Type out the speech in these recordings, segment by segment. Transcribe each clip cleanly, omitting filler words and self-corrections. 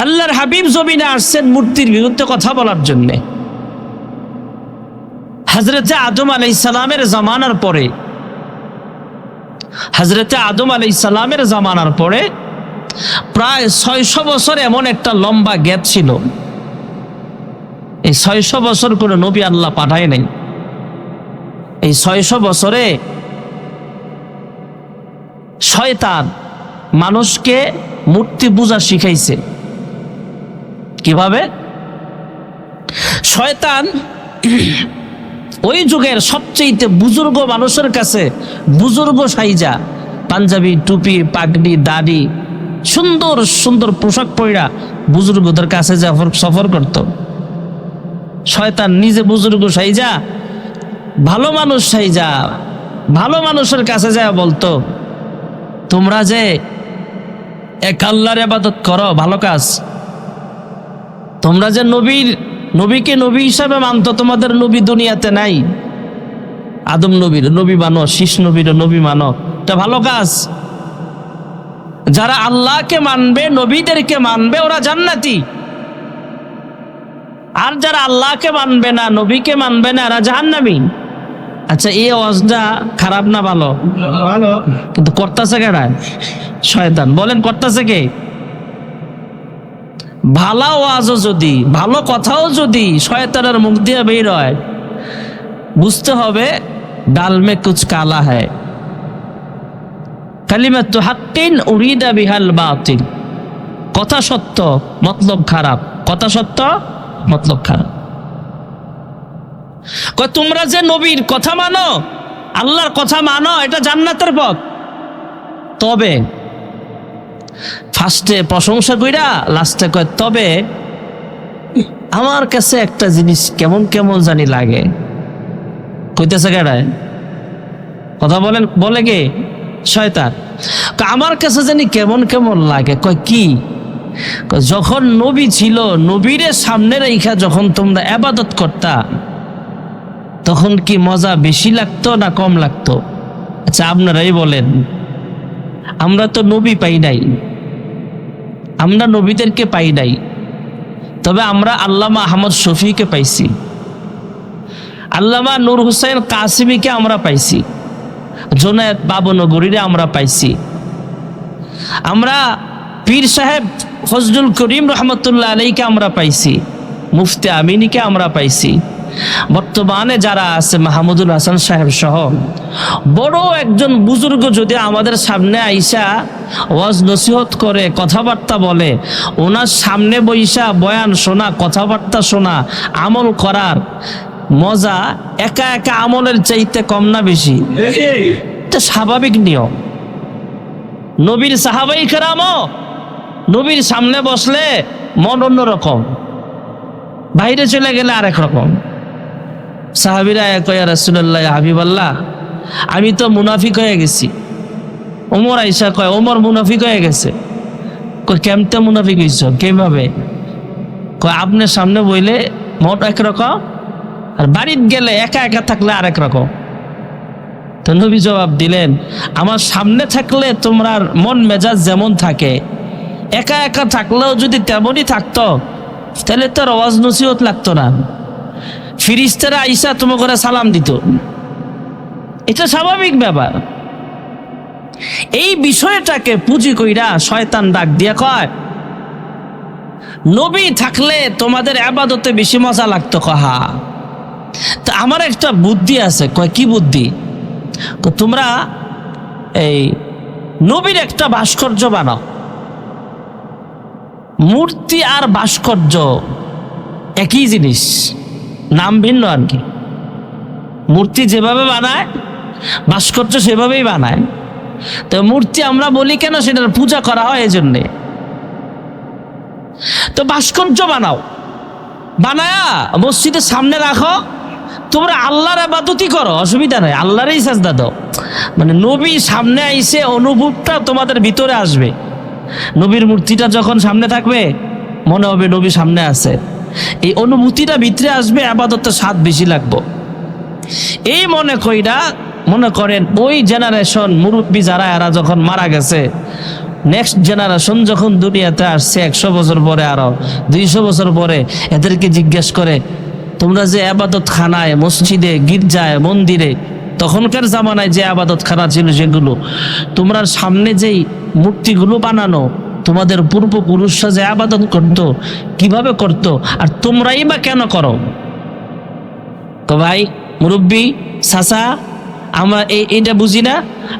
আল্লাহর হাবিব জমিনে আসছেন মূর্তির বিরুদ্ধে কথা বলার জন্য। হযরতে আদম আলাইহিস সালামের জামানার পরে, হযরতে আদম আলাইহিস সালামের জামানার পরে প্রায় 600 বছর এমন একটা লম্বা গ্যাপ ছিল। এই 600 বছর কোনো নবী আল্লাহ পাঠায় নাই। এই 600 বছরে শয়তান মানুষকে মূর্তি পূজা শিখাইছে। কিভাবে? শয়তান ওই যুগের সবচেয়ে বুজুর্গ মানুষের কাছে বুজুর্গ সাইজা, পাঞ্জাবি, টুপি, পাগড়ি, দাড়ি, সুন্দর সুন্দর পোশাক পরা বুজুর্গদের কাছে যা সফর করত। শয়তান নিজে বুজুর্গ সাইজা, ভালো মানুষ সাইজা, ভালো মানুষের কাছে যা বলতো, তোমরা যে এক আল্লাহর ইবাদত করো, ভালো কাজ, তোমরা যে নবীকে নবী হিসাবে মানতো, তোমাদের নবী দুনিয়াতে নাই, আদম নবীর নবী মানো, শীষ নবীর নবী মানো, এটা ভালো কাজ। যারা আল্লাহকে মানবে, নবীদেরকে মানবে, ওরা জান্নাতি। আর যারা আল্লাহকে মানবে না, নবীকে মানবে না, এরা জাহান্নামী। আচ্ছা, এই ওয়াজটা খারাপ না ভালো? ভালো। কিন্তু করতেছে কেডা? শয়তান। বলেন করতেছে কে? ভালো ওয়াজও যদি, ভালো কথাও যদি শয়তানের মুখ দিয়ে বের হয়, বুঝতে হবে ডাল মে কুছ কালা হ্যায়। কালিমাতু হাক্কিন উরিদা বিহাল বাতিল। কথা সত্য, মতলব খারাপ। কথা সত্য, মতলব খারাপ। তোমরা যে নবীর কথা মানো, আল্লাহর কথা মানো, এটা জান্নাতের পথ। তবে ফার্স্টে প্রশংসা কইরা লাস্টে কয় তবে আমার কাছে একটা জিনিস কেমন কেমন জানি লাগে। কইতেছে কেডায়? কথা বলেন, বলে কে? শয়তান। আমার কাছে জানি কেমন কেমন লাগে। কয় কি? যখন নবী ছিল, নবীরে সামনে রেখা যখন তোমরা ইবাদত করতা, তখন কি মজা বেশি লাগতো না কম লাগতো? আচ্ছা আপনারাই বলেন। আমরা তো নবী পাই নাই, আমরা নবীদেরকে পাই নাই, তবে আমরা আল্লামা আহমদ শফিকে পাইছি, আল্লামা নূর হুসাইন কাসিমিকে আমরা পাইছি, জুনায়েদ বাবনগরীরে আমরা পাইছি, আমরা পীর সাহেব ফজলুল করিম রহমতুল্লাহ আলাইকে আমরা পাইছি, মুফতি আমিনীকে আমরা পাইছি। বর্তমানে যারা আছে মাহমুদুল হাসান সাহেব সহ বড় একজন বুজুর্গ যদি আমাদের সামনে আইসা ওয়াজ নসিহত করে, কথাবার্তা বলে, ওনার সামনে বইসা বয়ান শোনা, কথাবার্তা শোনা, আমল করার মজা একা একা আমলের চাইতে কম না বেশি? এটা স্বাভাবিক নিয়ম। নবীর সাহাবাই কেরামও নবীর সামনে বসলে মন অন্যরকম, বাইরে চলে গেলে আরেক রকম। সাহাবীরা কয়া রাসূলুল্লাহ হাবিবাল্লাহ, আমি তো মুনাফিক হয়ে গেছি। ওমর আইসা কয় ওমর মুনাফিক হয়ে গেছে। কয় কেমতে মুনাফিক হইছ? কিভাবে? কয় আপনার সামনে বইলে মন একরকম, আর বাড়িতে গেলে একা একা থাকলে আরেক রকম। তো নবী জবাব দিলেন, আমার সামনে থাকলে তোমার মন মেজাজ যেমন থাকে, একা একা থাকলেও যদি তেমনই থাকতো, তাহলে তো ওয়াজ নসিহত লাগতো না, ফিরিস্তারা আইসা তোমাকে করে সালাম দিত। এটা স্বাভাবিক ব্যাপার। এই বিষয়টাকে পুঁজি কইরা শয়তান ডাক দিয়া কয়, নবী থাকলে তোমাদের ইবাদতে বেশি মজা লাগতো। কহা তা আমার একটা বুদ্ধি আছে। কয় কি বুদ্ধি? তোমরা এই নবীর একটা ভাস্কর্য বানাও। মূর্তি আর ভাস্কর্য একই জিনিস, নাম ভিন্ন আর কি। মূর্তি যেভাবে বানায়, ভাস্কর্য সেভাবেই বানায়। তো মূর্তি আমরা বলি কেন? সেটার পূজা করা হয় এই জন্যে। তো ভাস্কর্য বানাও, বানায়া মসজিদের সামনে রাখো, তোমরা আল্লাহর ইবাদতই করো, অসুবিধা নাই, আল্লাহরই সাজদা দাও। মানে নবী সামনে আইসে অনুভবটা তোমাদের ভিতরে আসবে। নবীর মূর্তিটা যখন সামনে থাকবে মনে হবে নবী সামনে আছে, এই অনুভূতিটা ভিতরে আসবে, ইবাদতের স্বাদ বেশি লাগবে। এই মনে কইরা, মনে করেন ওই জেনারেশন মুরব্বী যারা, এরা যখন মারা গেছে, নেক্সট জেনারেশন যখন দুনিয়াতে আসছে 100 বছর পরে, আরো 200 বছর পরে, এদেরকে জিজ্ঞেস করে তোমরা যে আবাদত খানায়, মসজিদে, গির্জায়, মন্দিরে, তখনকার জামানায় যে আবাদত খানা ছিল সেগুলো, তোমরা সামনে যেই মূর্তিগুলো বানানো, তোমাদের পূর্বপুরুষরা যে আবাদত করত কিভাবে করত, আর তোমরাই বা কেন করো? তো ভাই মুরব্বী চাচা, আমরা এইটা বুঝি না?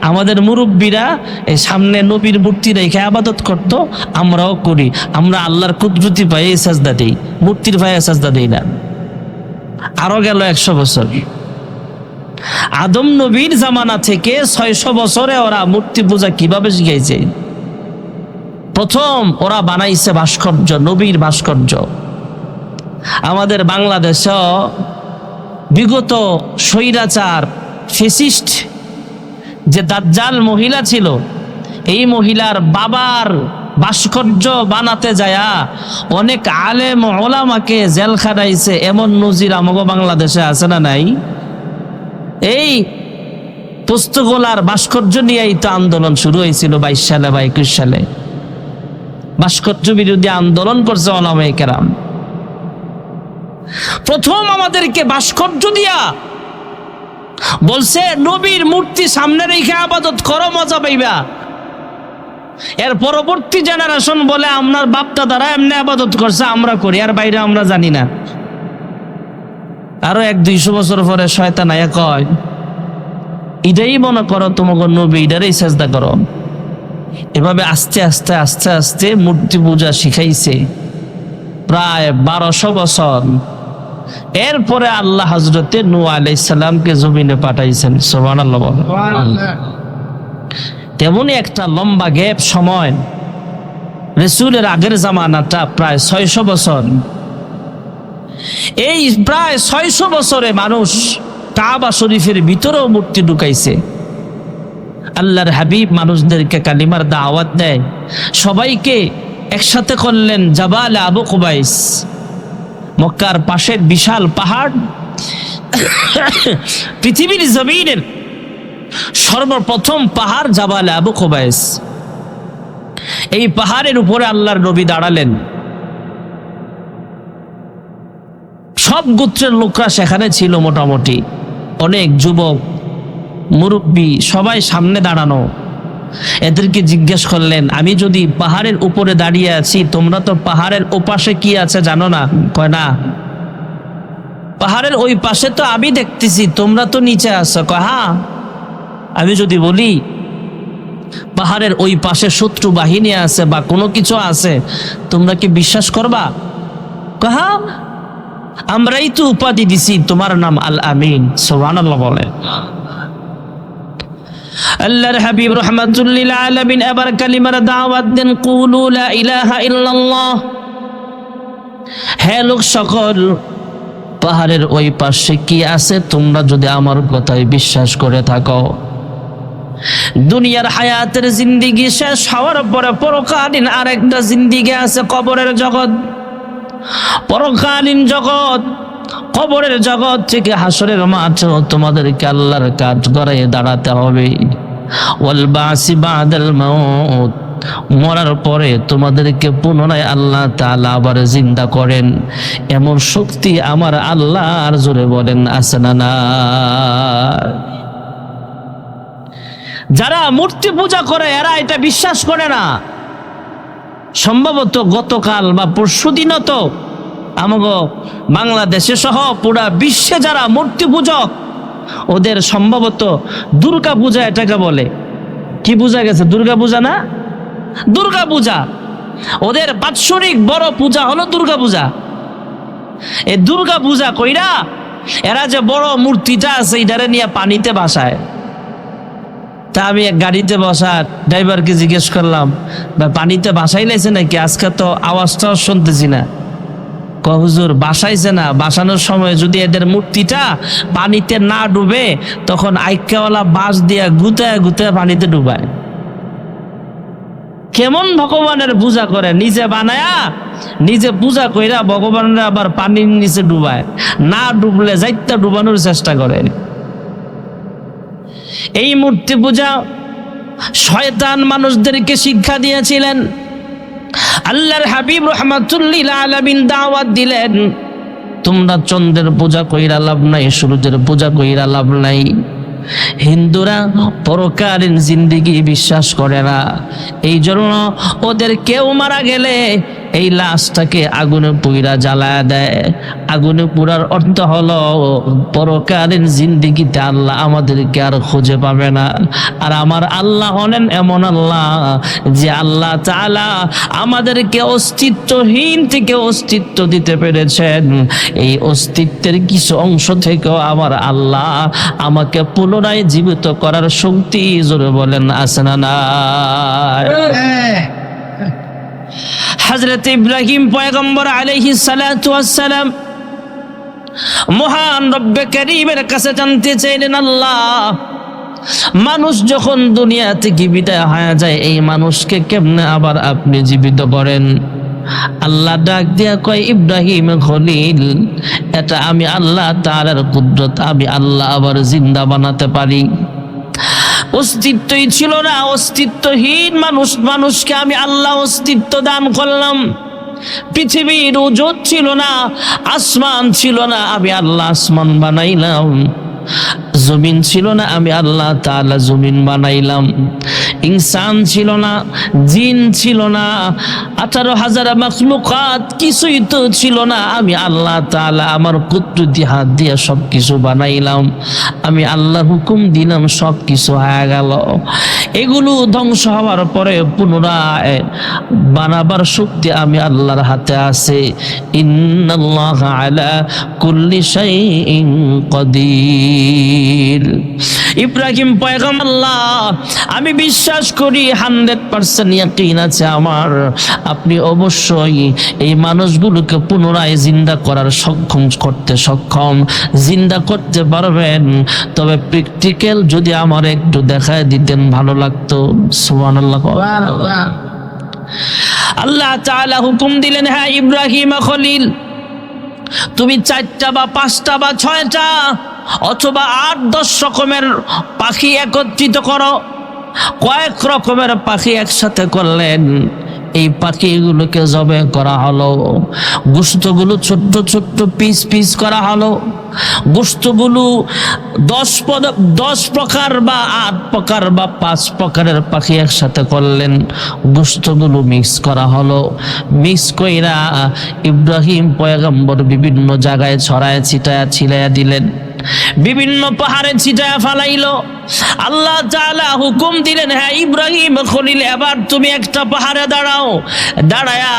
আমাদের মুরব্বীরা এই সামনে নবীর মূর্তি রেখে আবাদত করত, আমরাও করি। আমরা আল্লাহর কুদরতি পায়ে সাজদা দিই, মূর্তির পায়ে সাজদা দিই না। আরো গেল 100 বছর। আদম নবীর জামানা থেকে 600 বছরে ওরা মূর্তি পূজা কিভাবে শিখাইছে? প্রথম ওরা বানাইছে ভাস্কর্য, নবীর ভাস্কর্য। আমাদের বাংলাদেশে বিগত স্বৈরাচার ফেসিস্ট যে দাজ্জাল মহিলা ছিল, এই মহিলার বাবার ভাস্কর্য বানাতে যায়া অনেক আলেম ওলামাকে জেল খাটাইছে। এমন নজির আমাগো বাংলাদেশে আছে না নাই? এই পুস্তকলার ভাস্কর্য নিয়েই তো আন্দোলন শুরু হয়েছিল 22 সালে বা 21 সালে। ভাস্কর্য বিরোধী আন্দোলন করছে ওলামায়ে কেরাম। প্রথম আমাদেরকে ভাস্কর্য দিয়া বলছে নবীর মূর্তি সামনে রেখে আবাদত করো, মজা পাইবা। এর পরবর্তী জেনারেশন বলে আপনার বাপ দাদারা এমনি আবাদত করছে, আমরা করি, আর বাইরে আমরা জানি না। আরো 100-200 বছর পরে শয়তান আয়া কয় এটাই মনে করো তোমাকে নবী, এটারই সেজদা করো। এভাবে আস্তে আস্তে আস্তে আস্তে মূর্তি পূজা শিখাইছে প্রায় 1200 বছর। এরপরে আল্লাহ হযরতে নূহ আলাইহিস সালামকে জমিনে পাঠাইছেন। সুবহানাল্লাহ। তেমনি একটা লম্বা গ্যাপ সময়, রাসূলের আগের জামানাটা প্রায় 600 বছর। এই প্রায় 600 বছরে মানুষ কাবা শরীফের ভিতরেও মূর্তি ঢুকাইছে। আল্লাহর হাবিব মানুষদেরকে কালিমার দাওয়াত দেয়, সবাইকে একসাথে করলেন জাবাল আবু কুবাইস, মক্কার পাশের বিশাল পাহাড়, পৃথিবীর জমিনের সর্বপ্রথম পাহাড় জাবাল আবু কুবাইস। এই পাহাড়ের উপরে আল্লাহর নবী দাঁড়ালেন। সব গোত্রের লোকরা সেখানে ছিল, মোটামুটি অনেক যুবক, মুরব্বী, সবাই সামনে দাঁড়ানো। এদেরকে জিজ্ঞেস করলেন, আমি যদি পাহাড়ের উপরে দাঁড়িয়ে আছি, তোমরা তো পাহাড়ের ওপাশে কি আছে জানো না? কয় না, পাহাড়ের ওই পাশে তো আমি দেখতেছি, তোমরা তো নিচে আছো। কয় হ্যাঁ। আমি যদি বলি পাহাড়ের ওই পাশে শত্রু বাহিনী আছে বা কোনো কিছু আছে, তোমরা কি বিশ্বাস করবা? কয় হ্যাঁ, আমরাই তো উপাধি দিছি, তোমার নাম আল আমিন। সুবহানাল্লাহ বলে। আল্লাহর হাবিব রাহমাতুল লিল আলামিন এবার কালিমার দাওয়াত দেন, কুলু লা ইলাহা ইল্লাল্লাহ। হে লোক সকল, পাহাড়ের ওই পাশে কি আছে তোমরা যদি আমার কথায় বিশ্বাস করে থাকো, দুনিয়ার হায়াতের জিন্দেগি শেষ হওয়ার পরে পরকালীন আরেকটা জিন্দেগি আছে, কবরের জগৎ। পরকালীন জগৎ, কবরের জগৎ থেকে হাসরের মাঠে তোমাদেরকে আল্লাহর কাজ করে দাঁড়াতে হবে। ওয়াল বাসি বাদাল মাউত, মরার পরে তোমাদেরকে পুনরায় আল্লাহ তাআলা আবার জিন্দা করেন, এমন শক্তি আমার আল্লাহর, জোরে বলেন আছে না না? যারা মূর্তি পূজা করে এরা এটা বিশ্বাস করে না। সম্ভবত গতকাল বা পরশুদিনও তো আমাগো বাংলাদেশে সহ পুরা বিশ্বে যারা মূর্তি পূজক, ওদের সম্ভবত দুর্গা পূজা এটাকে বলে। কি পূজা গেছে? দুর্গা পূজা না? দুর্গা পূজা ওদের বাৎসরিক বড় পূজা হলো দুর্গা পূজা। এই দুর্গা পূজা কইরা এরা যে বড় মূর্তিটা আছে এটারে নিয়ে পানিতে ভাসায়। তা আমি এক গাড়িতে বসা ড্রাইভারকে জিজ্ঞেস করলাম, ভাই পানিতে ভাসাই লাইছে নাকি? আজকে তো আওয়াজটাও শুনতেছি না। হুজুর বাসাইছে না, বাসানোর সময় যদি এদের মূর্তিটা পানিতে না ডুবে তখন আইক্যাওয়ালা বাঁশ দিয়া গুতায় গুতায় পানিতে ডুবায়। কেমন ভগবানের পূজা করে, নিজে বানায়া নিজে পূজা কইরা ভগবানের আবার পানির নিচে ডুবায়, না ডুবলে যাইতে ডুবানোর চেষ্টা করে। এই মূর্তি পূজা শয়তান মানুষদেরকে শিক্ষা দিয়েছিলেন। আল্লাহর হাবিব রাহমাতুল লিল আলামিন দাওয়াত দিলেন, তোমরা চন্দ্রের পূজা কইরা লাভ নাই, সূর্যের পূজা কইরা লাভ নাই। হিন্দুরা পরকালীন জিন্দেগি বিশ্বাস করে না, এই জন্য ওদের কেউ মারা গেলে এই লাশটাকে আগুনে পুইরা জ্বালায়া দেয়। আগুনে পুরার অর্থ হলো পরকালীন জিন্দেগিতে আল্লাহ আমাদেরকে আর খুঁজে পাবে না। আর আমার আল্লাহ হলেন এমন আল্লাহ যে আল্লাহ তাআলা আমাদেরকে অস্তিত্বহীন থেকে অস্তিত্ব দিতে পেরেছেন। এই অস্তিত্বের কিছু অংশ থেকেও আমার আল্লাহ আমাকে পুনরায় জীবিত করার শক্তি, জোরে বলেন আছে না নাই? হযরত ইব্রাহিম পয়গম্বর আলাইহিস সালাতু ওয়াস সালাম মহান রব্বে কারীমের কাছে জানতে চাইলেন, আল্লাহ মানুষ যখন দুনিয়া থেকে বিদায় হয়ে যায়, এই মানুষকে কেমনে আবার আপনি জীবিত করেন? আল্লাহ ডাক দিয়া কয়, ইব্রাহিম খলিল, এটা আমি আল্লাহ তাআলার কুদরত, আমি আল্লাহ আবার জিন্দা বানাতে পারি। অস্তিত্বই ছিল না, অস্তিত্বহীন মানুষকে আমি আল্লাহ অস্তিত্ব দান করলাম। পৃথিবীর ওজোদ ছিল না, আসমান ছিল না, আমি আল্লাহ আসমান বানাইলাম। জমিন ছিল না, আমি আল্লাহ তাআলা জমিন বানাইলাম। ইনসান ছিল না, জিন ছিল না, 18,000 মাখলুকাত কিছুই তো ছিল না, আমি আল্লাহ তাআলা আমার কুদরতি হাত দিয়ে সব কিছু বানাইলাম। আমি আল্লাহ হুকুম দিলাম, সব কিছু হয়ে গেল। এগুলো ধ্বংস হওয়ার পরে পুনরায় বানাবার শক্তি আমি আল্লাহর হাতে আছে। ইন্নাল্লাহা আলা কুল্লি শাইইন কাদির। ইব্রাহিম পয়গম্বর, আল্লাহ আমি বিশ্বাস করি, 100% ইয়াকিন আছে আমার, আপনি অবশ্যই এই মানুষগুলোকে পুনরায় জিন্দা করার সক্ষম, জিন্দা করতে পারবেন। তবে প্র্যাকটিক্যাল যদি আমার একটু দেখায় দিতেন ভালো লাগতো। সুবহানাল্লাহ। আল্লাহ তাআলা হুকুম দিলেন, হ্যাঁ ইব্রাহিম খলিল, তুমি 4টা বা 5টা বা 6টা অথবা 8-10 রকমের পাখি একত্রিত করো। কয়েক রকমের পাখি একসাথে করলেন, এই পাখিগুলোকে জবে করা হলো, গোশতগুলো ছোট্ট ছোট্ট পিস করা হলো। গোশতগুলো 10 প্রকার বা 8 প্রকার বা 5 প্রকারের পাখি একসাথে করলেন, গোশতগুলো মিক্স করা হলো। মিক্স কইরা ইব্রাহিম পয়গম্বর বিভিন্ন জায়গায় ছড়ায় ছিটায়া দিলেন, বিভিন্ন পাহাড়ে ছিটায়া ফালাইলো। আল্লাহ তাআলা হুকুম দিলেন, হ্যাঁ ইব্রাহিম খলিল, এবার তুমি একটা পাহাড়ে দাঁড়াও। দাঁড়ায়া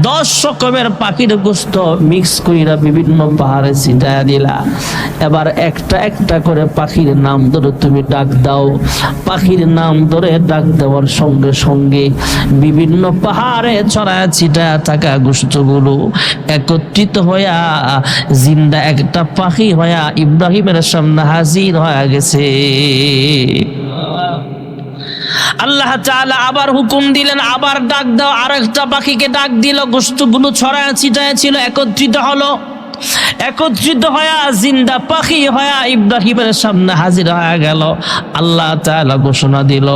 10 রকমের পাখির গোশত মিক্স কইরা বিভিন্ন পাহাড়ে ছিটায়া দিলা। এবার একটা একটা করে পাখির নাম ধরে তুমি ডাক দাও। পাখির নাম ধরে ডাক দেওয়ার সঙ্গে সঙ্গে বিভিন্ন পাহাড়ে ছড়ায়া ছিটায়া থাকা গোশতগুলো একত্রিত হইয়া জিন্দা একটা পাখি হইয়া ইব্রাহিমের সামনে হাজির হয়ে গেছে। আল্লাহ তাআলা আবার হুকুম দিলেন, আবার ডাক দাও। আরেকটা পাখিকে ডাক দিল, গোশতগুলো ছড়ায়া ছিটায়া ছিল, একত্রিত হলো। একত্রিত হয়ে জিন্দা পাখি হয়ে ইব্রাহিমের সামনে হাজির হয়ে গেল। আল্লাহ তাআলা ঘোষণা দিল,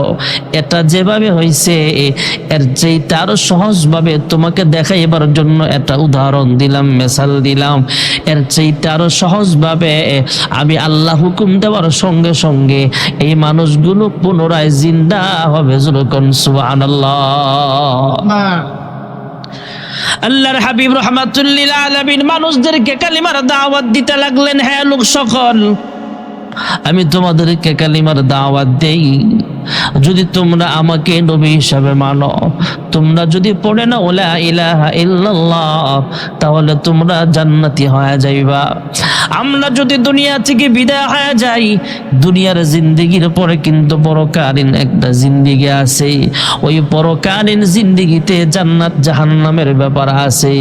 এটা যেভাবে হয়েছে এর চাইতে আরো সহজভাবে তোমাকে দেখাইবার জন্য একটা উদাহরণ দিলাম, মেসাল দিলাম। এর চাইতে আরো সহজভাবে আমি আল্লাহ হুকুম দেওয়ার সঙ্গে সঙ্গে এই মানুষগুলো পুনরায় জিন্দা হবে। যেরকম সুবহানাল্লাহ। আল্লাহর হাবিব রাহমাতুল লিল আলামিন মানুষদেরকে কালিমার দাওয়াত দিতে লাগলেন, হ্যাঁ লোক সকল, আমি তোমাদেরকে কালিমার দাওয়াত দেই। যদি তোমরা আমাকে নবী হিসাবে মানো, তোমরা যদি পড়ে না লা ইলাহা ইল্লাল্লাহ, তাহলে তোমরা জান্নাতি হয়ে যাইবা। আমরা যদি দুনিয়া থেকে বিদায় হয়ে যাই, দুনিয়ার জিন্দেগির পরে কিন্তু পরকালীন একটা জিন্দেগি আছে। ওই পরকালীন জিন্দেগিতে জান্নাত জাহান্নামের ব্যাপার আছে।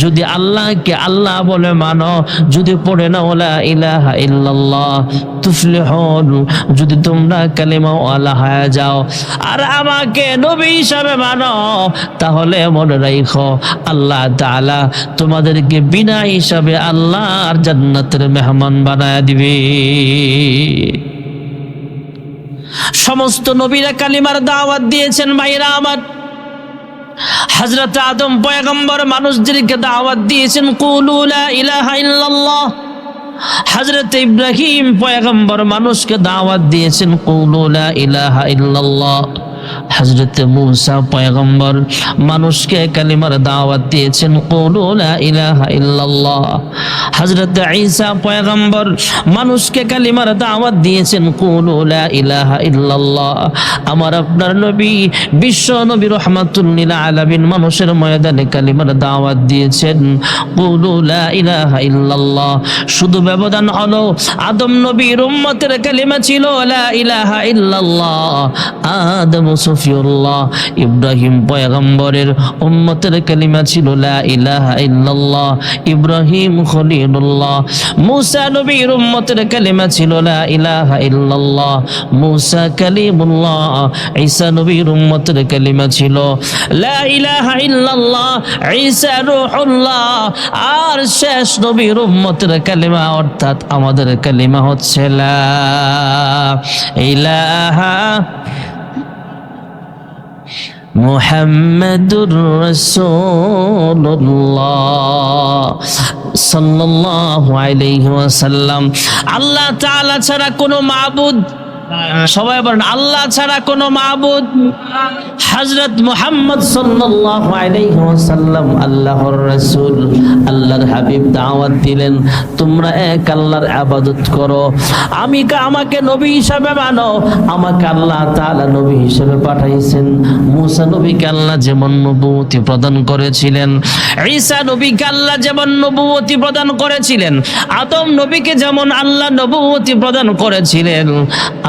যদি আল্লাহকে আল্লাহ বলে মানো, যদি পড়ে না লা ইলাহা ইল্লাল্লাহ, তুফলিহুন, যদি তোমরা কালিমা ওয়ালা হয়ে যাও আর আমাকে নবী হিসাবে মানো, তাহলে মনে রাখো আল্লাহ তাআলা তোমাদেরকে বিনা হিসাবে আল্লাহর জান্নাতের মেহমান বানায় দিবে। সমস্ত নবীরা কালিমার দাওয়াত দিয়েছেন ভাইরা আমার। হযরত আদম পয়গম্বর মানুষদেরকে দাওয়াত দিয়েছেন কুলু লা ইলাহা ইল্লাল্লাহ। হযরত ইব্রাহিম পয়গম্বর মানুষকে দাওয়াত দিয়েছেন কুলু লা ইলাহা ইল্লাল্লাহ। হযরত মূসা পয়গম্বর মানুষকে কালিমার দাওয়াত দিয়েছেন কুলু লা ইলাহা ইল্লাল্লাহ। হযরত ঈসা পয়গম্বর মানুষকে কালিমার দাওয়াত দিয়েছেন কুলু লা ইলাহা ইল্লাল্লাহ। আমার আপনার নবী বিশ্ব নবী রাহমাতুল লিল আলামিন মানুষের ময়দানে কালিমার দাওয়াত দিয়েছেন কুলু লা ইলাহা ইল্লাল্লাহ। শুধু ব্যবধান হলো আদম নবীর উম্মতের কালিমা ছিল লা ইলাহা ইল্লাল্লাহ, আদম সফিউল্লাহ ইব্রাহিম পয়গম্বরের উম্মতের কালিমা ছিল লা ইলাহা ইল্লাল্লাহ, ইব্রাহিম খলিলুল্লাহ। মূসা নবীর উম্মতের কালিমা ছিল লা ইলাহা ইল্লাল্লাহ, মূসা কালিমুল্লাহ। ঈসা নবীর উম্মতের কালিমা ছিল লা ইলাহা ইল্লাল্লাহ, ঈসা রূহুল্লাহ। আর শেষ নবীর উম্মতের কালিমা অর্থাৎ আমাদের কালিমা হচ্ছে লা ইলাহা মুহাম্মাদুর রাসূলুল্লাহ সাল্লাল্লাহু আলাইহি ওয়াসাল্লাম। আল্লাহ তাআলা ছাড়া কোনো মাবুদ, সবাই বলেন আল্লাহ ছাড়া কোনো মাবুদ। হযরত মুহাম্মদ সাল্লাল্লাহু আলাইহি ওয়াসাল্লাম আল্লাহর রাসূল, আল্লাহর হাবিব দাওয়াত দিলেন তোমরা এক আল্লাহর ইবাদত করো, আমাকে নবী হিসেবে মানো। আমাকে আল্লাহ তাআলা নবী হিসেবে পাঠাইছেন। মূসা নবীকে আল্লাহ যেমন নবুয়তি প্রদান করেছিলেন, ঈসা নবীকে আল্লাহ যেমন নবুয়তি প্রদান করেছিলেন, আদম নবীকে যেমন আল্লাহ নবুয়তি প্রদান করেছিলেন,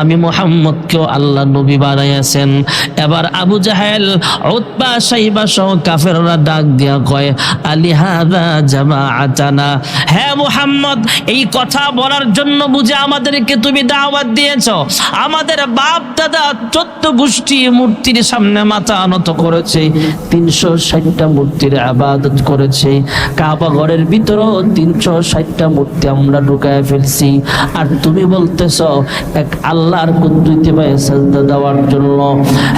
আমি মুহাম্মদকেও আল্লাহ নবী বানাইয়াছেন। এবার আবু জাহেল, উতবা, শাইবা সহ কাফেররা ডাক দিয়া কয় আলিহাযা জামাআতানা, হে মুহাম্মদ এই কথা বলার জন্য বুঝে আমাদেরকে তুমি দাওয়াত দিয়েছো? আমাদের বাপ দাদা 14 গোষ্ঠী মূর্তির সামনে মাথা নত করেছে, 360টা মূর্তির ইবাদত করেছে, কাবা ঘরের ভিতরেও 360টা মূর্তি আমরা ঢুকায় ফেলছি, আর তুমি বলতেছো এক আল্লাহর কুদরতি পায়ে সাজদা দেওয়ার জন্য।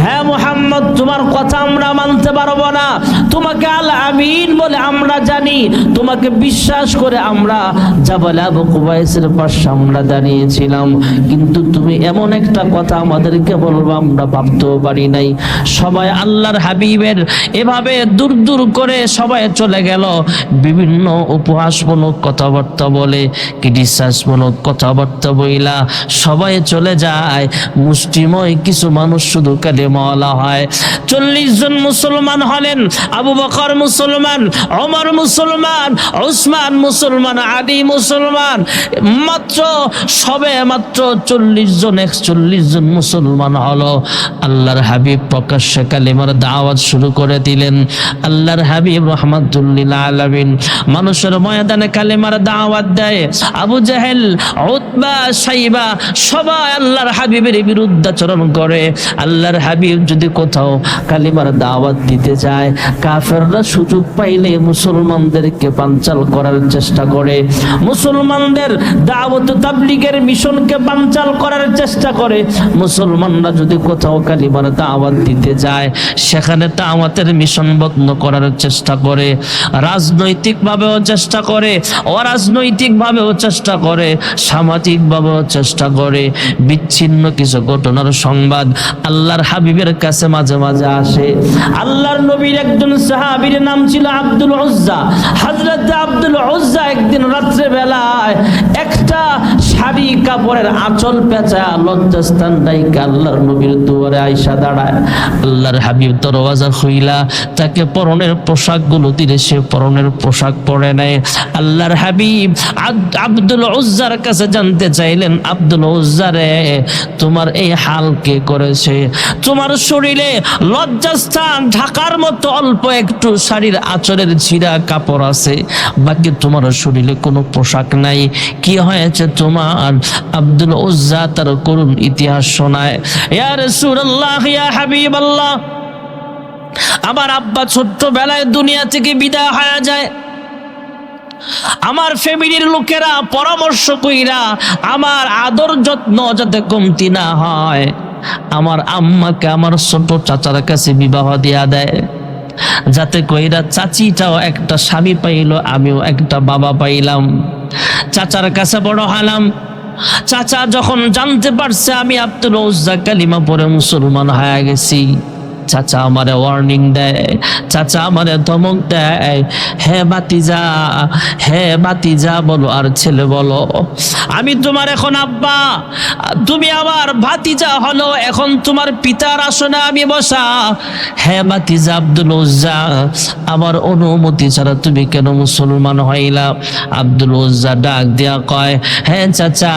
হ্যাঁ মুহাম্মদ তোমার কথা আমরা মানতে পারবো না, তোমাকে আল আমিন বলে আমরা জানি, তোমাকে বিশ্বাস করে আমরা জাবাল আবু কুবাইসের পাশে আমরা দাঁড়িয়েছিলাম, কিন্তু তুমি এমন একটা কথা আমাদেরকে বলবো আমরা ভাবতেও পারি নাই। সবাই আল্লাহর হাবিবের এভাবে দূর দূর করে সবাই চলে গেল, বিভিন্ন উপহাসমূলক কথাবার্তা বলে, ক্রিটিসাইজমূলক কথাবার্তা বইলা সবাই চলে যায়। মুষ্টিময় কিছু মানুষ শুধু কালেমাওয়ালা হয়। 40 জন মুসলমান হলেন। আবু বকর মুসলমান, ওমর মুসলমান, উসমান মুসলমান, আলী মুসলমান। মাত্র 40 জন 41 জন মুসলমান হলো। আল্লাহর হাবিব প্রকাশ্যে কালেমার দাওয়াত শুরু করে দিলেন। আল্লাহর হাবিব রাহমাতুল লিল আলামিন মানুষের ময়দানে কালেমার দাওয়াত দেয়। আবু জাহেল, উতবা, শাইবা সবাই আল্লাহর হাবিবের বিরুদ্ধাচরণ করে। আল্লাহর হাবিব যদি কোথাও কালিমার দাওয়াত দিতে যায়, কাফেররা সুযোগ পাইলে মুসলমানদেরকে বানচাল করার চেষ্টা করে, মুসলমানদের দাওয়াত তাবলীগের মিশনকে বানচাল করার চেষ্টা করে। মুসলমানরা যদি কোথাও কালিমার দাওয়াত দিতে যায়, সেখানে দাওয়াতের মিশন বন্ধ করার চেষ্টা করে, রাজনৈতিকভাবেও চেষ্টা করে, অরাজনৈতিকভাবেও চেষ্টা করে, সামাজিকভাবেও চেষ্টা করে। বিচ্ছিন্ন কিছু ঘটনার সংবাদ আল্লাহর হাবিবের কাছে মাঝে মাঝে আসে। আল্লাহর নবীর একজন সাহাবীর নাম ছিল আব্দুল উজ্জা। হযরত আব্দুল উজ্জা একদিন রাত্রে বেলায় একটা শাড়ি কাপড়ের আঁচল পেঁচা লজ্জাস্থান ডাইকা আল্লাহর নবীর দুয়ারে আইসা দাঁড়ায়। আল্লাহর হাবিব দরওয়াজা খুইলা তাকে পরনের পোশাকগুলো দিলে সে পরনের পোশাক পরে নেয়। আল্লাহর হাবিব আব্দুল উজ্জার কাছে জানতে চাইলেন, আব্দুল উজ্জা রে, তোমার এই হাল কে করেছে? তোমার শরীরে লজ্জাস্থান ঢাকার মতো অল্প একটু শাড়ির আঁচলের ছিঁড়া কাপড় আছে, বাকি তোমার শরীরে কোনো পোশাক নাই, কি হয়েছে তোমার? আব্দুল উজ্জা তার করুণ ইতিহাস শোনায়। ইয়া রাসূলুল্লাহ, ইয়া হাবিবাল্লাহ, আমার আব্বা ছোট্টবেলায় দুনিয়া থেকে বিদায় হয়ে যায়। আমার ফ্যামিলির লোকেরা পরামর্শ কইরা আমার আদর যত্ন যাতে কমতি না হয়, আমার আম্মাকে আমার ছোট চাচার কাছে বিবাহ দিয়া দেয়, যাতে কইরা চাচিটাও একটা স্বামী পাইল, আমিও একটা বাবা পাইলাম। চাচার কাছে বড় হলাম। চাচা যখন জানতে পারছে আমি আব্দুল উজ্জা কালিমা পড়ে মুসলমান হয়ে গেছি, চাচা আমারে ওয়ার্নিং দেয়, চাচা আমারে ধমক দেয়, হে বাতিজা বলো আর ছেলে বলো, আমি তোমার এখন আব্বা, তুমি আমার ভাতিজা হলো, এখন তোমার পিতার আসনে আমি বসা। হে বাতিজা আব্দুল উজ্জা, আমার অনুমতি ছাড়া তুমি কেন মুসলমান হইলা? আব্দুল উজ্জা ডাক দিয়া কয়, হে চাচা,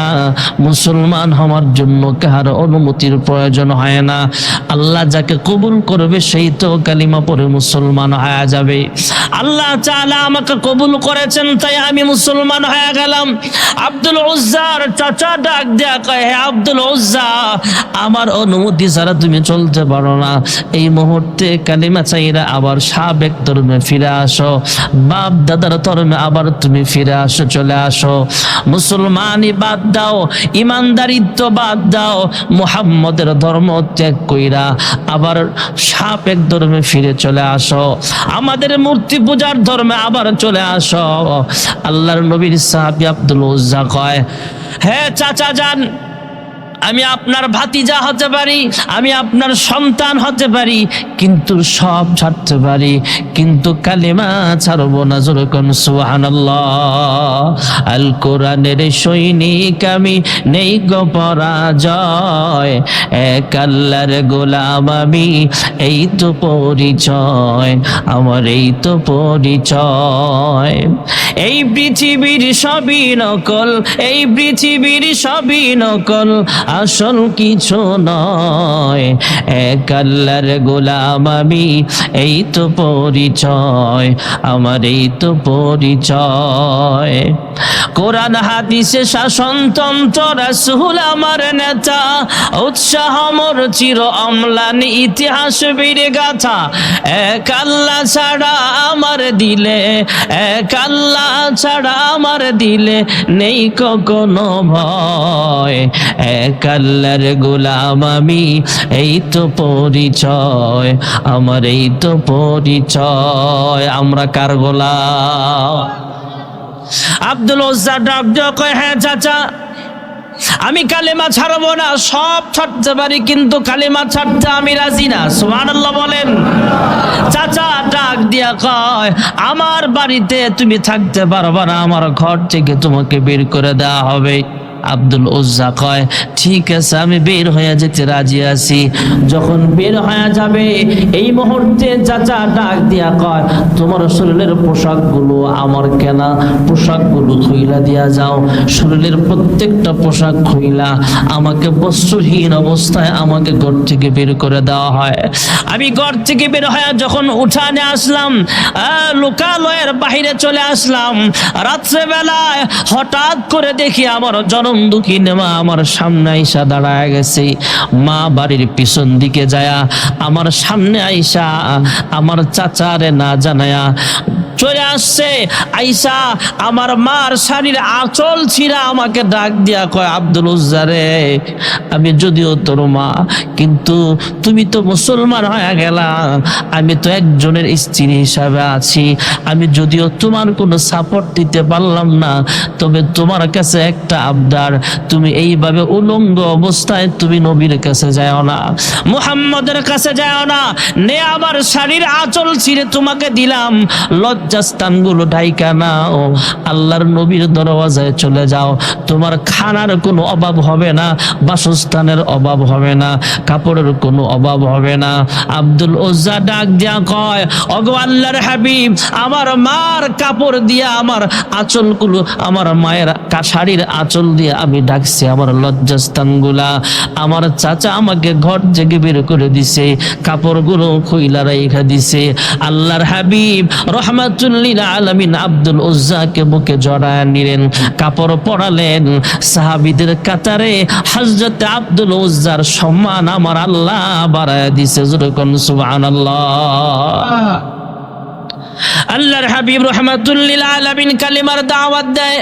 মুসলমান হওয়ার জন্য কাহার অনুমতির প্রয়োজন হয় না, আল্লাহ যাকে কবুল করবে সেই তো কালিমা পড়ে মুসলমান হয়ে যাবে। আল্লাহ তাআলা আমাকে কবুল করেছেন, তাই আমি মুসলমান হয়ে গেলাম। আব্দুল উজ্জার চাচা ডাক দেয়া কয়, হে আব্দুল উজ্জা, আমার অনুমতি ছাড়া তুমি চলতে পারো না, এই মুহূর্তে কালিমা চাইরা আবার সাবেক ধর্মে ফিরে আসো, বাপ দাদার ধর্মে আবার তুমি ফিরে আসো, চলে আসো, মুসলমানি বাদ দাও, ইমানদারিত্ব বাদ দাও, মুহাম্মদের ধর্ম ত্যাগ কইরা আবার সাবেক ধর্মে ফিরে চলে আসো, আমাদের মূর্তি পূজার ধর্মে আবার চলে আসো। আল্লাহর নবীর সাহাবী আব্দুল উজ্জা কয়, হে চাচা যান, আমি আপনার ভাতিজা হতে পারি, আমি আপনার সন্তান হতে পারি, কিন্তু সব ছাড়তে পারি, কিন্তু কালেমা ছাড়বো না। যেরকম সুবহানাল্লাহ। আল কোরআনের সৈনিক আমি, নেই গো পরাজয়, এক আল্লাহর গোলাম আমি, এই তো পরিচয় আমার, এই তো পরিচয়। এই পৃথিবীর সবই নকল, এই পৃথিবীর সবই নকল, আসল কিছু নয়, এক আল্লাহর গোলাম আমি, এই তো পরিচয় আমার, এই তো পরিচয়। কোরআন হাদিসে শাসনতন্ত্র, রাসূল আমার নেতা, উৎসাহ মোর চির অম্লান, ইতিহাস বীর গাথা, এক আল্লাহ ছাড়া আমার দিলে, এক আল্লাহ ছাড়া আমার দিলে নেই কোনো ভয়, এক আল্লাহর গোলাম আমি, এই তো পরিচয় আমার, এই তো পরিচয়। আমরা কার গোলাম? আব্দুল উজ্জা ডাক দিয়ে কয়, হ্যাঁ চাচা, আমি কালেমা ছাড়বো না, সব ছাড়তে পারি, কিন্তু কালেমা ছাড়তে আমি রাজি না। সুবহানাল্লাহ বলেন। চাচা ডাক দিয়া কয়, আমার বাড়িতে তুমি থাকতে পারবা না, আমার ঘর থেকে তোমাকে বের করে দেওয়া হবে। আব্দুল উজ্জা কয়, ঠিক আছে, আমি বের হয়ে যেতে রাজি আছি। যখন বের হয়ে যাবে এই মুহূর্তে চাচা ডাক দিয়া কয়, তোমার শরীরের পোশাকগুলো আমার কেনা পোশাকগুলো খুইলা দিয়া যাও, শরীরের প্রত্যেকটা পোশাক খুইলা আমাকে বস্ত্রহীন অবস্থায় আমাকে ঘর থেকে বের করে দেওয়া হয়। আমি ঘর থেকে বের হয়ে যখন উঠানে আসলাম, লোকালয়ের বাহিরে চলে আসলাম, রাত্রেবেলায় হঠাৎ করে দেখি আমার দুঃখিনী মা আমার সামনে আইসা দাঁড়ায় গেছে। মা বাড়ির পিছন দিকে যায়া আমার সামনে আইসা আমার চাচারে না জানায়া চলে আসছে। আইসা আমার মার শাড়ির আঁচল ছিঁড়া আমাকে ডাক দিয়া কয়, আব্দুল উজ্জা রে, আমি যদিও তোর মা, কিন্তু তুমি তো মুসলমান হয়ে গেলা, আমি তো একজনের স্ত্রী হিসাবে আছি, আমি যদিও তোমার কোনো সাপোর্ট দিতে পারলাম না, তবে তোমার কাছে একটা আবদার, তুমি এইভাবে উলঙ্গ অবস্থায় তুমি নবীর কাছে যাও না, মুহাম্মদের কাছে যাও না, নে আমার শাড়ির আঁচল ছিঁড়ে তোমাকে দিলাম, লজ্জাস্থানগুলো ঢাইকা নাও, আল্লাহর নবীর দরওয়াজায় চলে যাও, তোমার খানার কোনো অভাব হবে না, বাসস্থানের অভাব হবে না, কাপড়ের কোনো অভাব হবে না। আব্দুল উজ্জা ডাক দিয়া কয়, ওগো আল্লাহর হাবিব, আমার মার কাপড় দিয়া আমার আঁচলগুলো, আমার মায়ের শাড়ির আঁচল দিয়ে আমি ডাকছি আমার লজ্জাস্থানগুলা, আমার চাচা আমাকে ঘর থেকে বের করে দিছে, কাপড়গুলো খুইলা রাইখা দিছে। আল্লাহর হাবিব রহমাতুল লিল আলামিন আব্দুল উজ্জাকে বুকে জড়ায় নিলেন, কাপড় পরালেন। সাহাবীদের কাতারে হযরত আব্দুল উজ্জার সম্মান আমার আল্লাহ বাড়ায় দিছে। যেরকম সুবহানাল্লাহ। আল্লাহর হাবিব রহমাতুল লিল আলামিন কালিমার দাওয়াত দেয়।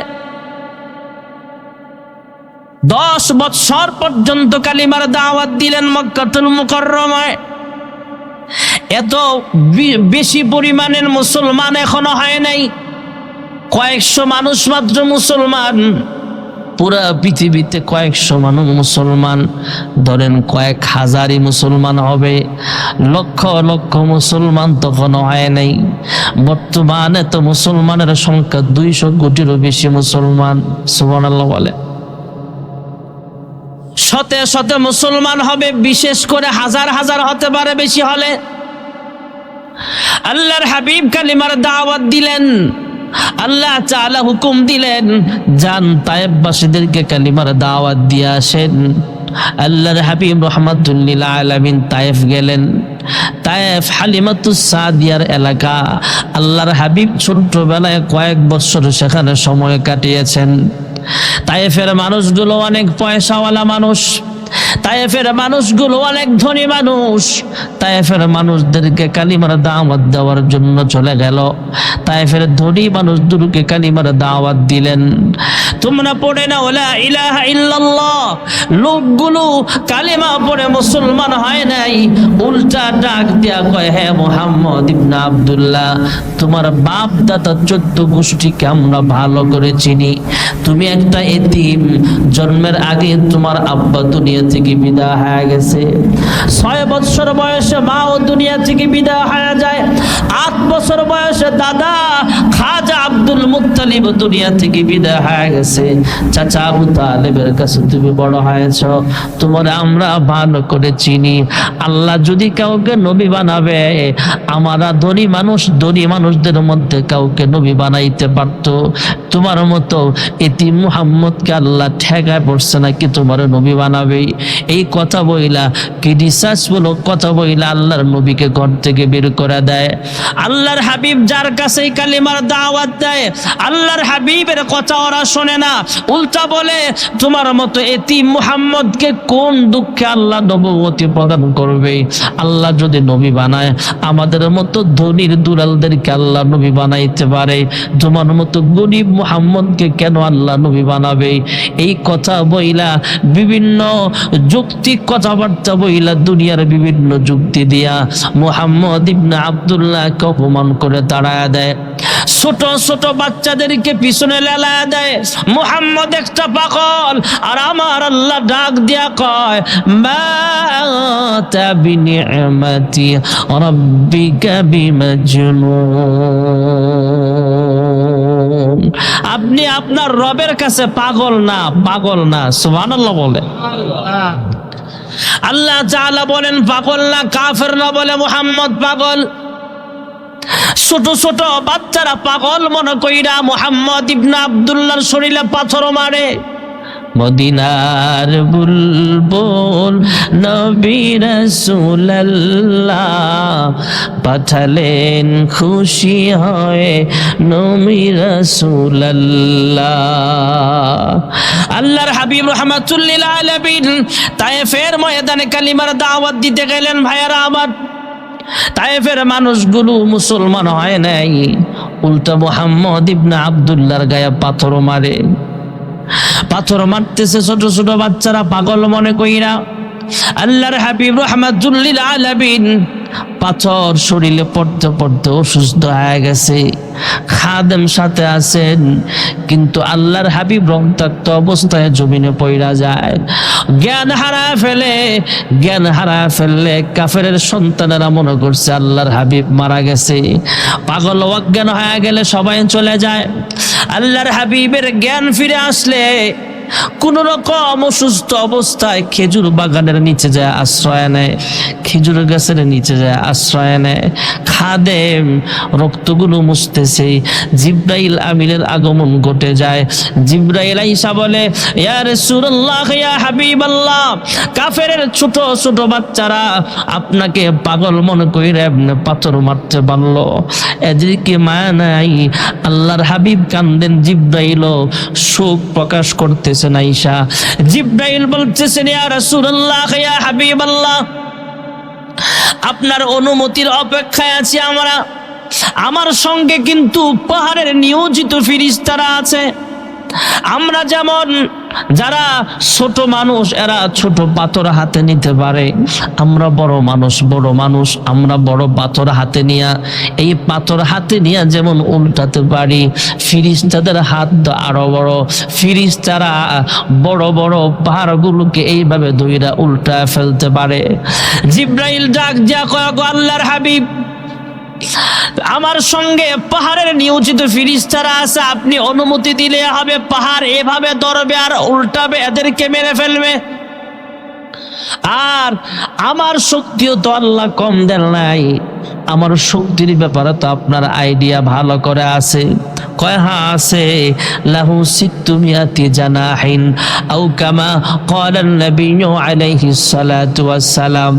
10 বছর পর্যন্ত কালিমার দাওয়াত দিলেন মক্কাতুল মুকাররমায়। এত বেশি পরিমাণের মুসলমান এখনো হয় নাই, কয়েকশো মানুষ মাত্র মুসলমান। পুরা পৃথিবীতে কয়েকশো মানুষ মুসলমান, ধরেন কয়েক হাজারই মুসলমান হবে, লক্ষ লক্ষ মুসলমান তখনও হয় নাই। বর্তমানে তো মুসলমানের সংখ্যা 200 কোটিরও বেশি মুসলমান। সুবহানাল্লাহ বলে। শতে শতে মুসলমান হবে, বিশেষ করে হাজার হাজার হতে পারে বেশি হলে। আল্লাহর হাবিব কালিমার দাওয়াত দিলেন, আল্লাহ তাআলা হুকুম দিলেন, যান তায়েফবাসীদেরকে কালিমার দাওয়াত দিয়ে আসেন। আল্লাহর হাবিব রাহমাতুল লিল আলামিন তায়েফ গেলেন। তায়েফ হালিমাতুস সাদিয়ার এলাকা। আল্লাহর হাবিব ছোটবেলায় কয়েক বছর সেখানে সময় কাটিয়েছেন। তায়েফের মানুষগুলো অনেক পয়সাওয়ালা মানুষ, তায়েফের মানুষগুলো অনেক ধনী মানুষ। তায়েফের মানুষদেরকে কালিমার দাওয়াত দেওয়ার জন্য চলে গেল। তায়েফের ধনী মানুষদেরকে কালিমার দাওয়াত দিলেন। তোমরা পড়ে না লা ইলাহা ইল্লাল্লাহ। লোকগুলো কালিমা পড়ে মুসলমান হয় নাই, উল্টা ডাক দিয়া কয়, হে মুহাম্মদ ইবনে আব্দুল্লাহ, তোমার বাপ দাদা 14 গোষ্ঠীকে আমরা ভালো করে চিনি। তুমি একটা এতিম, জন্মের আগে তোমার আব্বা দুনিয়া থেকে বিদায় হয়ে গেছে। 6 বছর বয়সে মা ও দুনিয়া থেকে বিদায় হয়ে যায়। 8 বছর বয়সে দাদা খাজা আব্দুল মুত্তালিব দুনিয়া থেকে বিদায় হয়ে গেছে। চাচা আবু তালেবের কাছে তুমি বড় হয়েছ, তোমার আমরা ভালো করে চিনি। আল্লাহ যদি কাউকে নবী বানাবে, আমরা ধনী মানুষদের মধ্যে কাউকে নবী বানাইতে পারতো। তোমার মতো এতিম মুহাম্মদকে আল্লাহ ঠেকায় পড়ছে নাকি তোমার নবী বানাবে? এই কথা বইলা কি রিসার্চ বলো, কথা বইলা আল্লাহর নবীকে ঘর থেকে বের করে দেয়। আল্লাহর হাবিব যার কাছে কালিমার দাওয়াত দেয়, আল্লাহর হাবিবের কথা ওরা শোনে না, উল্টা বলে তোমার মতো এতিম মুহাম্মদকে কোন দুঃখে আল্লাহ নবুয়তি প্রদান করবে? আল্লাহ যদি নবী বানায়, আমাদের মতো ধনীর দুলালদেরকে আল্লাহ নবী বানাইতে পারে, তোমার মতো গরিব মুহাম্মদকে কেন আল্লাহ নবী বানাবে? এই কথা বইলা, বিভিন্ন যৌক্তিক কথাবার্তা বইলা, দুনিয়ার বিভিন্ন যুক্তি দিয়া মুহাম্মদ ইবনে আব্দুল্লাহকে অপমান করে তাড়ায়া দেয়। ছোট ছোট বাচ্চাদেরকে পিছনে লেলায়া দেয়। মুহাম্মদ একটা পাগল, আর আমার আল্লাহ ডাক দিয়া কয়, মা তা বিনিআমাতি রাব্বিকা বিমাজনুন। আপনি আপনার রবের কাছে পাগল না। সুবহানাল্লাহ বলে। আল্লাহ তাআলা বলেন পাগল না, কাফেররা বলে মুহাম্মদ পাগল। ছোট ছোট বাচ্চারা পাগল মনে কইরা মুহাম্মদ ইবনে আব্দুল্লাহর শরীরে পাথর মারে। মদিনার বুলবুল নবী রাসূলুল্লাহ পাঠালেন খুশি হয়ে নবী রাসূলুল্লাহ। আল্লাহর হাবিব রাহমাতুল লিল আলামিন তায়েফের ময়দানে কালিমার দাওয়াত দিতে গেলেন। ভাইয়ারা আমার, তায়েফের মানুষগুলো মুসলমান হয় নাই, উল্টা মুহাম্মদ ইবনে আব্দুল্লাহর গায়ে পাথর মারে। পাথর মারতেছে ছোট ছোট বাচ্চারা পাগল মনে কইরা। আল্লাহর হাবিব রাহমাতুল লিল আলামিন পাথর শরীরে পড়তে পড়তে অসুস্থ হয়ে গেছে। খাদেম সাথে আছেন, কিন্তু আল্লাহর হাবিব রক্তাক্ত অবস্থায় জমিনে পড়া যায়। জ্ঞান হারা ফেললে কাফেরের সন্তানেরা মনে করছে আল্লাহর হাবিব মারা গেছে। পাগল অজ্ঞান হয়ে গেলে সবাই চলে যায়। আল্লাহর হাবিবের জ্ঞান ফিরে আসলে কোন রকম অসুস্থ অবস্থায় খেজুর বাগানের নিচে যায় আশ্রয় নেয়, খেজুর গাছের নিচে যায় আশ্রয় নেয়। খাদেম রক্তগুলো মুছতেছে, জিব্রাইল আমিনের আগমন ঘটে যায়। জিব্রাইল আইসা বলে, ইয়া রাসূলুল্লাহ, ইয়া হাবিবাল্লাহ, কাফেরের ছোট ছোট বাচ্চারা আপনাকে পাগল মনে কইরা পাথর মারতে পারলো, এদেরকে মায়া নাই। আল্লাহর হাবিব কান্দেন, জিব্রাইল শোক প্রকাশ করতে আইসা। জিব্রাইল বলতেছেন, ইয়া রাসূলুল্লাহ, ইয়া হাবিবাল্লাহ, আপনার অনুমতির অপেক্ষায় আছি আমরা। আমার সঙ্গে কিন্তু পাহাড়ের নিয়োজিত ফেরেশতারা আছে। আমরা যেমন যারা ছোট মানুষ এরা ছোট পাথর হাতে নিতে পারে, আমরা বড় মানুষ আমরা বড় পাথর হাতে নিয়ে, এই পাথর হাতে নিয়ে যেমন উল্টাতে পারি, ফিরিস্তাদের হাত আরো বড়, ফিরিস্তারা বড় বড় পাহাড়গুলোকে এইভাবে ধইরা উল্টা ফেলতে পারে। জিব্রাইল ডাক দিয়া কয়, গো আল্লাহর হাবিব, আমার সঙ্গে পাহাড়ের নিয়োজিত ফিরিস্তারা আছে, আপনি অনুমতি দিলে হবে পাহাড় এভাবে ধরবে আর উল্টাবে, এদেরকে মেরে ফেলবে। আর আমার শক্তিও তো আল্লাহ কম দেন নাই, আমার শক্তির ব্যাপারে তো আপনার আইডিয়া ভালো করে আছে। কয় হ্যাঁ আছে, লাহু সিত্তুমিয়াতি জানাহিন আও কামা ক্বালান নবিয়্যু আলাইহিস সালাতু ওয়াস সালাম,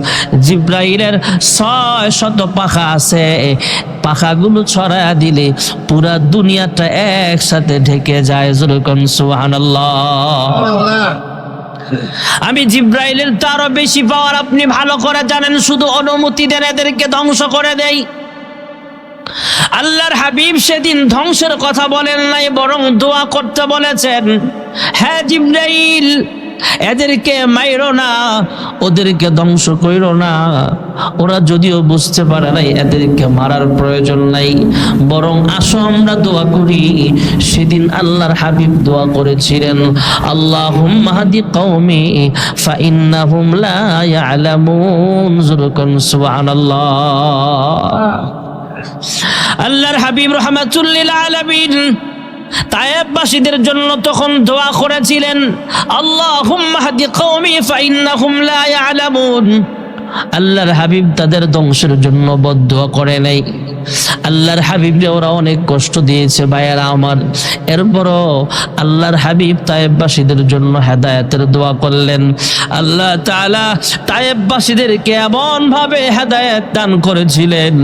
জিব্রাইলের 600 পাখা আছে, পাখাগুলো ছড়ায়া দিলে পুরা দুনিয়াটা একসাথে ঢেকে যায়। যখন সুবহানাল্লাহ। আমি জিব্রাইলের তো আরো বেশি পাওয়ার আপনি ভালো করে জানেন, শুধু অনুমতি দেন এদেরকে ধ্বংস করে দেই। আল্লাহর হাবিব সেদিন ধ্বংসের কথা বলেন নাই, বরং দোয়া করতে বলেছেন, হ্যাঁ জিব্রাইল, এদেরকে মাইরো না, ওদেরকে ধ্বংস কইরো না। ওরা যদিও বুঝতে পারে নাই এদেরকে মারার প্রয়োজন নাই, বরং আসো আমরা দোয়া করি। সেদিন আল্লাহর হাবিব দোয়া করেছিলেন, আল্লাহুম্মা হাদি কওমি ফাইন্নাহুম লা ইয়ালামুন। সুবহানাল্লাহ। আল্লাহর হাবিব রাহমাতুল লিল আলামিন তায়েববাসীদের জন্য তখন দোয়া করেছিলেন, আল্লাহুম্মা হাদি কওমি ফাইন্নাহুম লা ইয়ালামুন। আল্লাহর হাবিব তাদের ধ্বংসের জন্য বদদোয়া করে নাই। আল্লাহর হাবিবকে ওরা অনেক কষ্ট দিয়েছে ভাইয়েরা আমার, এরপরও আল্লাহর হাবিব তায়েববাসীদের জন্য হেদায়েতের দোয়া করলেন। আল্লাহ তাআলা তায়েববাসীদেরকে এমন ভাবে হেদায়েত দান করেছিলেন,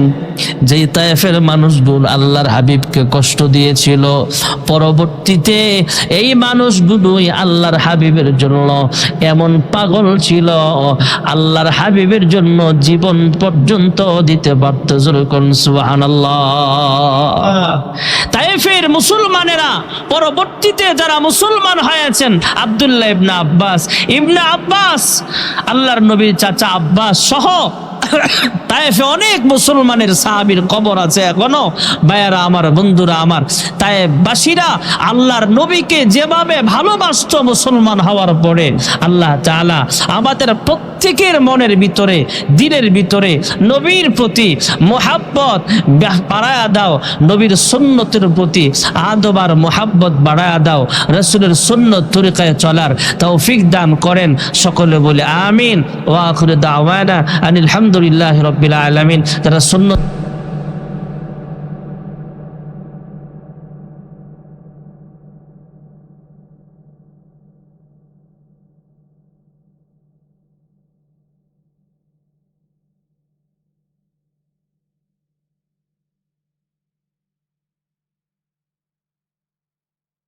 যেই তায়েফের মানুষগুলো আল্লাহর হাবিবকে কষ্ট দিয়েছিল, পরবর্তীতে এই মানুষগুলোই আল্লাহর হাবিবের জন্য এমন পাগল ছিল, আল্লাহর হাবিবের জন্য জীবন পর্যন্ত দিতে পারত। যেরকম সুবহানাল্লাহ। তায়েফের মুসলমানেরা পরবর্তীতে যারা মুসলমান হয়েছেন, আব্দুল্লাহ ইবনে আব্বাস, আল্লাহর নবীর চাচা আব্বাস সহ তায়েফে অনেক মুসলমানের সাহাবীর কবর আছে এখনো। ভাইয়ারা আমার, বন্ধুরা আমার, তায়েফবাসীরা আল্লাহর নবীকে যেভাবে ভালোবাসতো, মুসলমান হওয়ার পরে আল্লাহ তাআলা আমাদের প্রত্যেকের মনের ভিতরে, দিলের ভিতরে নবীর প্রতি মুহাব্বত বাড়ায়া দাও, নবীর সুন্নতের প্রতি আদব আর মুহাব্বত বাড়ায়া দাও, রাসূলের সুন্নত তরিকায় চলার তৌফিক দান করেন। সকলে বলে আমিন। ওয়া আখিরু দাওয়ানা আনিল হামদুলিল্লাহি রাব্বিল আলামিন। যারা সুন্নত